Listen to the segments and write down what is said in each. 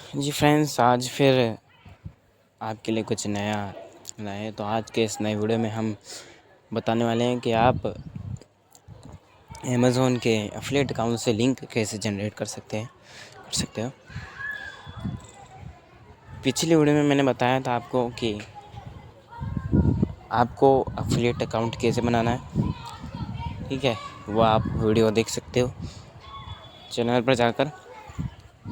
जी friends, आज फिर आपके लिए कुछ नया लाए। तो आज के इस नए वीडियो में हम बताने वाले हैं कि आप अमेज़ॉन के एफिलिएट अकाउंट से लिंक कैसे जनरेट कर सकते हो। पिछली वीडियो में मैंने बताया था आपको कि आपको एफिलिएट अकाउंट कैसे बनाना है, ठीक है। वो आप वीडियो देख सकते हो चैनल पर जाकर।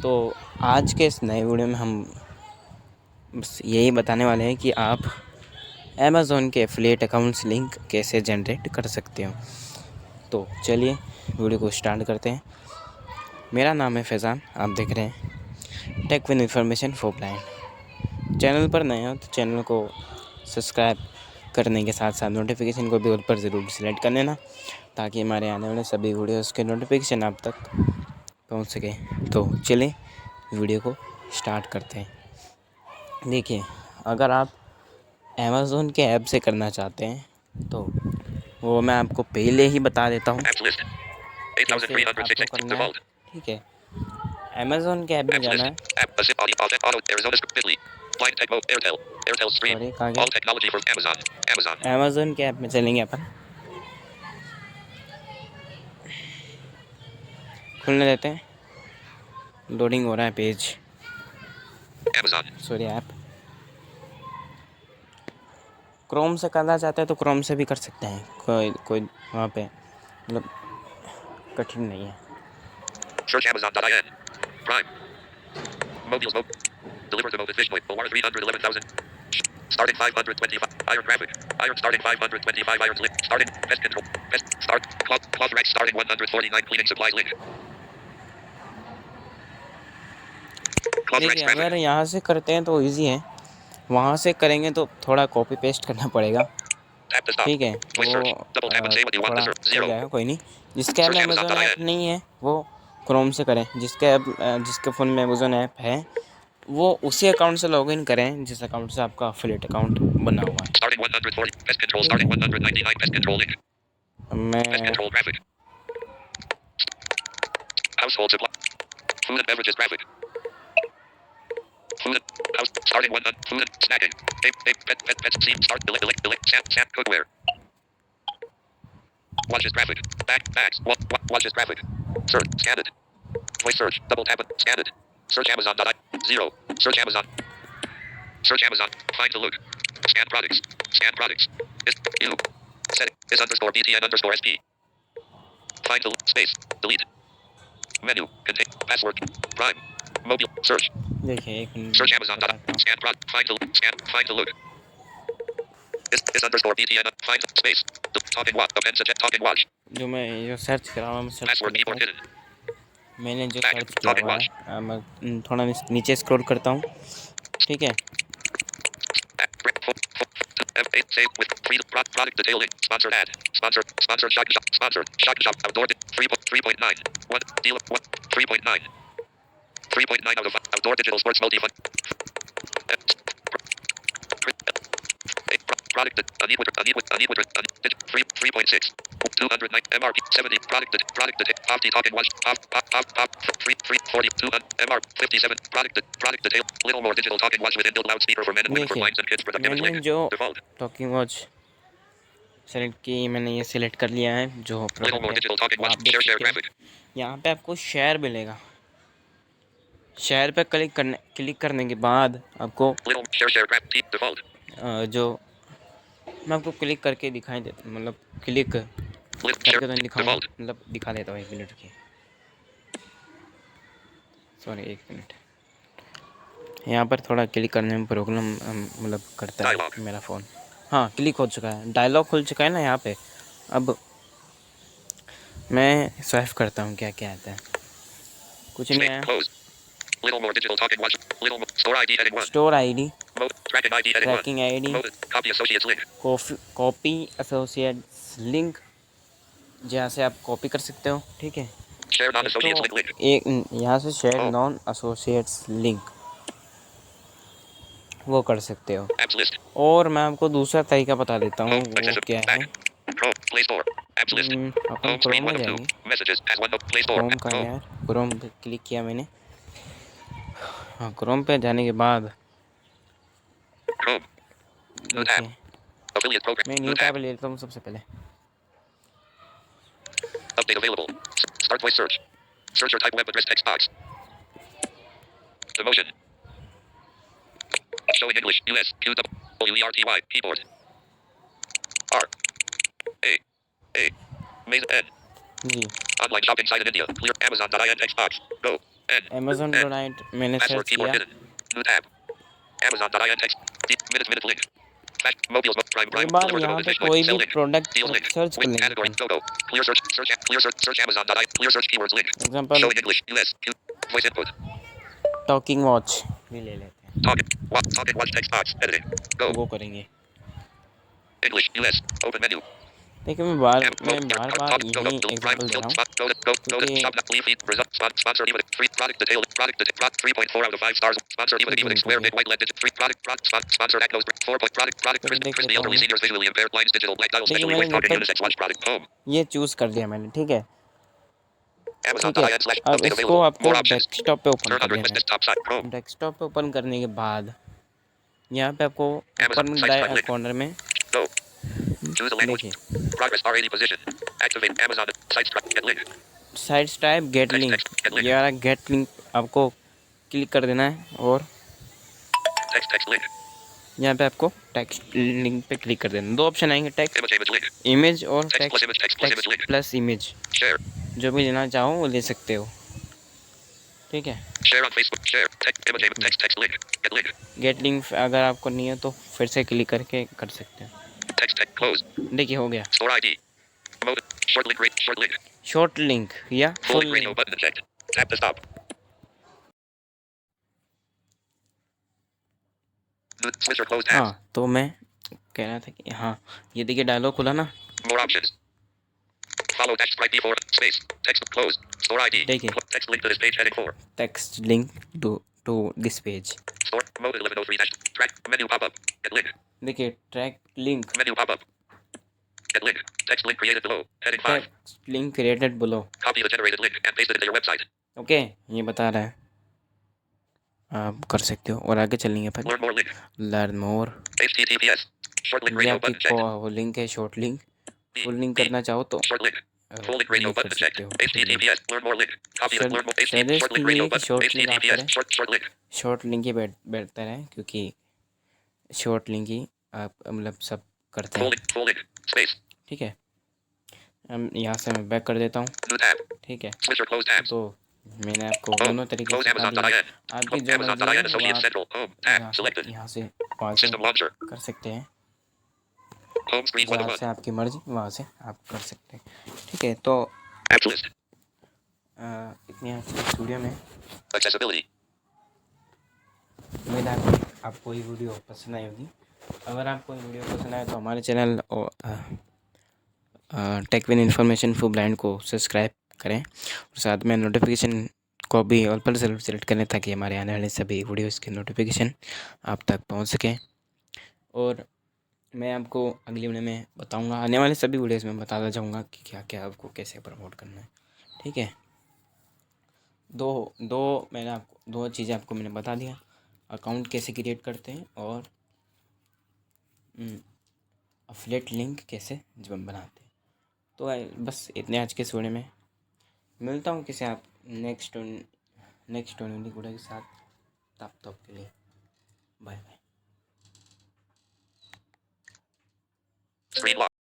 तो आज के इस नए वीडियो में हम बस यही बताने वाले हैं कि आप अमेज़ॉन के एफिलिएट अकाउंट से लिंक कैसे जनरेट कर सकते हो। तो चलिए वीडियो को स्टार्ट करते हैं। मेरा नाम है फैज़ान, आप देख रहे हैं Tech With Information For Blind. Channel पर नए हो तो चैनल को सब्सक्राइब करने के साथ साथ नोटिफिकेशन को भी उस पर ज़रूर सिलेक्ट कर लेना, ताकि हमारे आने वाले सभी वीडियोज़ के नोटिफिकेशन आप तक पहुंच सके। तो चलिए वीडियो को स्टार्ट करते हैं। देखिए, अगर आप अमेज़ॉन के ऐप से करना चाहते हैं तो वो मैं आपको पहले ही बता देता हूँ कैसे आपको करना है, ठीक है। अमेज़ॉन के ऐप में जाना है। सॉरी, कहाँ गया? अमेज़ॉन के ऐप में चलेंगे अपन, खुलने देते हैं। लोडिंग हो रहा है पेज, सॉरी ऐप। क्रोम से करना चाहते हैं तो क्रोम से भी कर सकते हैं, कोई वहाँ पे मतलब कठिन नहीं है। Search Amazon.in. Prime. Mobiles. Delivered to Mobile Fish Point. Award 311,000. Starting 525. Iron graphic. Iron starting 525. Iron link. Starting. Pest control. Pest. Start. Cloth rack starting 149. Cleaning supplies link. देखिए, अगर यहाँ से करते हैं तो इजी है, वहाँ से करेंगे तो थोड़ा कॉपी पेस्ट करना पड़ेगा, ठीक है। वो थोड़ा हो जाएगा, कोई नहीं। जिसके ऐप में अमेज़ॉन ऐप नहीं है वो क्रोम से करें। जिसके फ़ोन में अमेज़ॉन ऐप है वो उसी अकाउंट से लॉगिन करें जिस अकाउंट से आपका एफिलिएट अकाउंट बना हुआ है। मैं Household supply. Food and beverages graphic. Food house starting 100. Food and snacking. Pet scene start delete samp cookware. Watches graphic. Bags. Watches graphic. Search. Scan it. Voice search. Double tap it. Scan it. Search Amazon. 0. Search Amazon. Search Amazon. Find to look. Scan products. Scan products. You. Setting. Is underscore BTN underscore SP. Find to look. Space. Delete. Menu. Contain. Password. Prime. Mobile. Search. देखिए एक Search Amazon. Scan product. Find to scan. Find to look. Is underscore BTN. Find space. Talking watch. Event suggest. Talking watch. जो मैं जो search करा हुआ, मैं search Password keyboard hidden. मैंने जो सर्च किया हुआ है, मैं थोड़ा नीचे स्क्रॉल करता हूँ, ठीक है। Save with free product detailing. Sponsored ad. Sponsored Shock Shop. Outdoor 3.9. What deal? What 3.9. 3.9 out of outdoor digital sports multi-fund. Product Unequal 3.6. 209 MRP 70 product 50 talking watch 340 MR 57 product detail little more digital talking watch with inbuilt loudspeaker for men and women for blinds and kids productivity link default talking watch select की, मैंने ये select कर लिया है जो product है। यहाँ पे आपको शेयर मिलेगा। शेयर पे क्लिक करने के बाद आपको जो मैं आपको क्लिक करके दिखाई देता, मतलब क्लिक करके तो दिखाऊँ, मतलब दिखा देता हूँ। 1 मिनट की, सॉरी 1 मिनट। यहाँ पर थोड़ा क्लिक करने में प्रॉब्लम मतलब करता है मेरा फ़ोन। हाँ, क्लिक हो चुका है, डायलॉग खुल चुका है ना यहाँ पे। अब मैं स्वाइप करता हूँ, क्या क्या आता है, कुछ नहीं आया। Store ID, tracking ID, copy associates link, जहाँ से आप कॉपी कर सकते हो, ठीक है। एक यहाँ से शेयर नॉन एसोसिएट्स लिंक वो कर सकते हो। और मैं आपको दूसरा तरीका बता देता हूँ, वो क्या है। अपन क्रोम में जाएंगे। क्रोम का यार, क्रोम पे क्लिक किया मैंने। हाँ, क्रोम पे जाने के बाद Chrome. New tab. देखिए Affiliate program. मैं New न्यू tab. टैब लेता हूँ सबसे पहले। Update available. Start voice search. Search or type web address text box. Demotion. Show in English. US. Q W E R T Y. Keyboard. R. A. A. Main N. G Online shopping site in India. Clear. Amazon.in text box. Go. N. Amazon N. डोनाइट मैंने Password search keyboard किया। hidden. New tab. Amazon.in text. Minute link. Flash. Mobiles. Prime. उसके Prime. बाद Deliver to यहाँ home. पे Fish. कोई Sell भी link. Product Deal link. Search कर Win. लेंगे Category. Upon. Go. Clear search. Search Amazon.in. Clear search keywords link. Example Show in English. US. Q. Voice input. Talking watch भी ले लेते हैं, Talking watch text box. Editing. Go. वो करेंगे। English. US. Open menu. देखिए मैं बार बार Go to यही prime example दे rहा हूँ spot. Go to क्योंकि shop. Leave feed. Result. Sponsor even free product detail. 3.4 out of 5 stars. Sponsor even square big white LED digit. Free product sponsor at those 4 point product चलिए देख crispy लेता हूँ elderly मैं। seniors visually impaired blinds digital black dial देखिए specially मैंने voice जब talking तक unisex watch product home. ये चूज़ कर दिया मैंने, ठीक है। ठीक है, अब Amazon.in/update इसको available. आपको More options. डेस्कटॉप पे ओपन Turn कर on देना request desktop side है। Chrome. डेस्कटॉप पे ओपन करने के बाद यहाँ पे आपको ऊपर Amazon में site start दाएं link. कॉर्नर में Go. Choose a language. देखिए Progress R80 position. Activate Amazon site start get link. Side stipe gate link, Get link. ये वाला गेट लिंक आपको क्लिक कर देना है और Text link. यहाँ पे आपको टेक्स्ट लिंक पे क्लिक कर देना। दो ऑप्शन आएंगे, टेक्स्ट Image link. इमेज और Text plus image. Text plus image text link. Plus image, Share. जो भी लेना चाहो वो ले सकते हो, ठीक है। Share on Facebook. Share. Text link. Get link. Gate link अगर आपको नहीं है तो फिर से क्लिक करके कर सकते हैं। Text close. देखिए हो गया। Store ID. Promote. Short link. Short link. Short link या Full full radio link. button checked. Tap to stop. Switch or close tabs. हाँ तो मैं कह रहा था कि हाँ ये देखिए डायलॉग खुला ना। More options. Follow text right before space. Text close. Store ID. देखिए Text link to this page heading 4. Text link to this page. Store promoted 1103 dash track menu pop up. Get link. देखिए track link, Menu pop up. Get link. Text link created below. Heading 5. Text link created below. Copy the generated link and paste it into your website. Okay, ये बता रहा है आप कर सकते हो। और आगे चलेंगे अपन Learn more link. Learn more. HTTPS. Short link ये radio आपकी button checked. वो लिंक है short link. B. Full link B. करना चाहो तो Short link. Full link radio ये कर button checked. सकते हो। HTTPS. Learn more link. Copy the learn more. Suggest Short link ये radio है कि button. शॉर्ट लिंक आप HTTPS. करें, Short link. शॉर्ट लिंक ही बेहतर है क्योंकि शॉर्ट लिंक ही आप मतलब सब करते हैं, Full link. Space. ठीक है। हम यहाँ से मैं बैक कर देता हूँ, New tab. ठीक है। Switch or close tabs. तो मैंने आपको दोनों तरीके Close से बता दिया। Amazon.in. आपकी जो मर्जी है Amazon.in वो Associate आप Central. Home. Tab. Selected. यहाँ से वहाँ से System launcher. कर सकते हैं। Home screen जहाँ 101. से आपकी मर्जी वहाँ से आप कर सकते हैं, ठीक है। तो Apps list. इतनी आज की इस वीडियो में Accessibility. उम्मीद है आपको ये वीडियो पसंद आई होगी। अगर आपको ये वीडियो पसंद आए तो हमारे चैनल और Tech With Information For Blind को सब्सक्राइब करें और साथ में नोटिफिकेशन को भी ऑल पर सेलेक्ट करें ताकि हमारे आने वाले सभी वीडियोस के नोटिफिकेशन आप तक पहुंच सकें। और मैं आपको अगली वीडियो में बताऊंगा, आने वाले सभी वीडियोस में बताता जाऊंगा कि क्या क्या आपको कैसे प्रमोट करना है, ठीक है। दो चीज़ें आपको मैंने बता दिया, अकाउंट कैसे क्रिएट करते हैं और अफिलिएट लिंक कैसे जब बनाते हैं। तो बस इतने आज के इस वीडियो में। मिलता हूँ किसी आप नेक्स्ट वीडियो के साथ। तब तक के लिए बाय बाय। Screen lock.